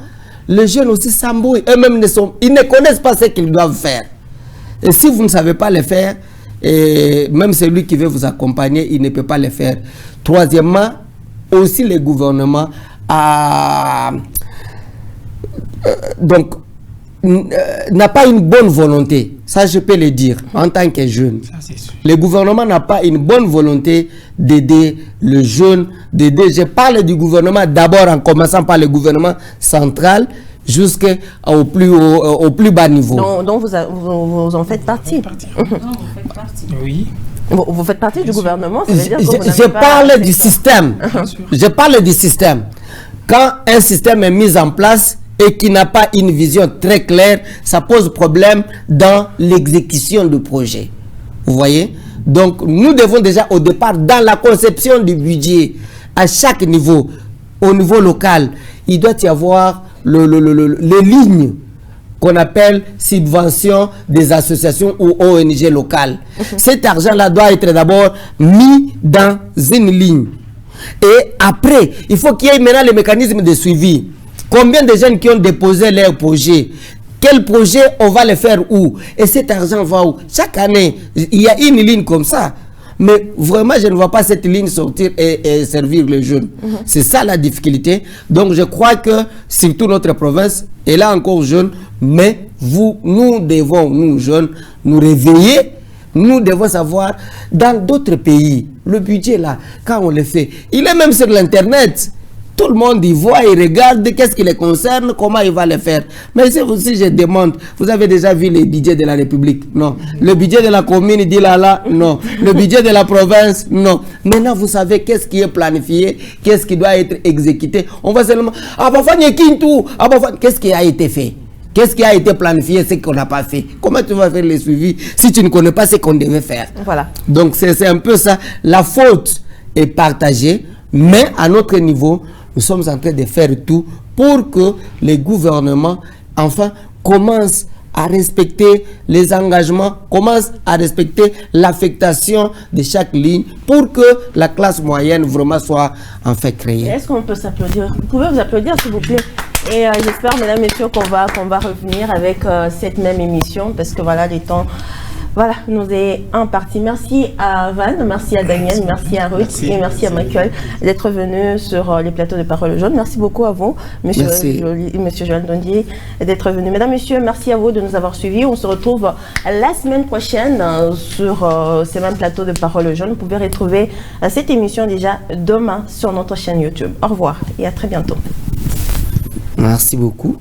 Speaker 6: les jeunes aussi s'embrouillent, eux-mêmes ils ne connaissent pas ce qu'ils doivent faire. Et si vous ne savez pas le faire, et même celui qui veut vous accompagner, il ne peut pas le faire. Troisièmement, aussi le gouvernement n'a pas une bonne volonté. Ça, je peux le dire en tant que jeune. Le gouvernement n'a pas une bonne volonté d'aider le jeune, je parle du gouvernement d'abord en commençant par le gouvernement central jusqu'au plus bas niveau.
Speaker 1: Donc vous en faites partie.
Speaker 2: Oui.
Speaker 1: Vous faites partie du gouvernement, ça veut dire que
Speaker 6: je parle du système. Je parle du système. Quand un système est mis en place et qui n'a pas une vision très claire, ça pose problème dans l'exécution du projet. Vous voyez? Donc, nous devons déjà au départ, dans la conception du budget, à chaque niveau, au niveau local, il doit y avoir les lignes qu'on appelle subvention des associations ou ONG locales. Cet argent-là doit être d'abord mis dans une ligne. Et après, il faut qu'il y ait maintenant le mécanisme de suivi. Combien de jeunes qui ont déposé leur projet? Quel projet on va le faire où? Et cet argent va où? Chaque année, il y a une ligne comme ça. Mais vraiment, je ne vois pas cette ligne sortir et servir les jeunes. C'est ça la difficulté. Donc, je crois que, surtout notre province, elle est encore jeune, mais nous devons, nous jeunes, nous réveiller. Nous devons savoir, dans d'autres pays, le budget là, quand on le fait, il est même sur l'Internet. Tout le monde y voit, il regarde, qu'est-ce qui les concerne, comment il va le faire. Mais si je demande, vous avez déjà vu le budget de la République? Non. Le budget de la commune, il dit là, non. Le budget de la province, non. Maintenant, vous savez qu'est-ce qui est planifié, qu'est-ce qui doit être exécuté. On va seulement, qu'est-ce qui a été fait? Qu'est-ce qui a été planifié, ce qu'on n'a pas fait? Comment tu vas faire le suivi si tu ne connais pas ce qu'on devait faire? Voilà. Donc, c'est un peu ça. La faute est partagée, mais à notre niveau, nous sommes en train de faire tout pour que les gouvernements, enfin, commencent à respecter les engagements, commencent à respecter l'affectation de chaque ligne pour que la classe moyenne vraiment soit en fait créée.
Speaker 1: Est-ce qu'on peut s'applaudir? Vous pouvez vous applaudir, s'il vous plaît? Et j'espère, mesdames, messieurs, qu'on va revenir avec cette même émission parce que voilà, les temps... Voilà, nous est imparti. Merci à Van, merci à Daniel, merci à Ruth et merci à Michael d'être venus sur les plateaux de Parole Jaune. Merci beaucoup à vous, monsieur Joël Dondier, d'être venu. Mesdames, messieurs, merci à vous de nous avoir suivis. On se retrouve la semaine prochaine sur ces mêmes plateaux de Parole Jaune. Vous pouvez retrouver cette émission déjà demain sur notre chaîne YouTube. Au revoir et à très bientôt.
Speaker 6: Merci beaucoup.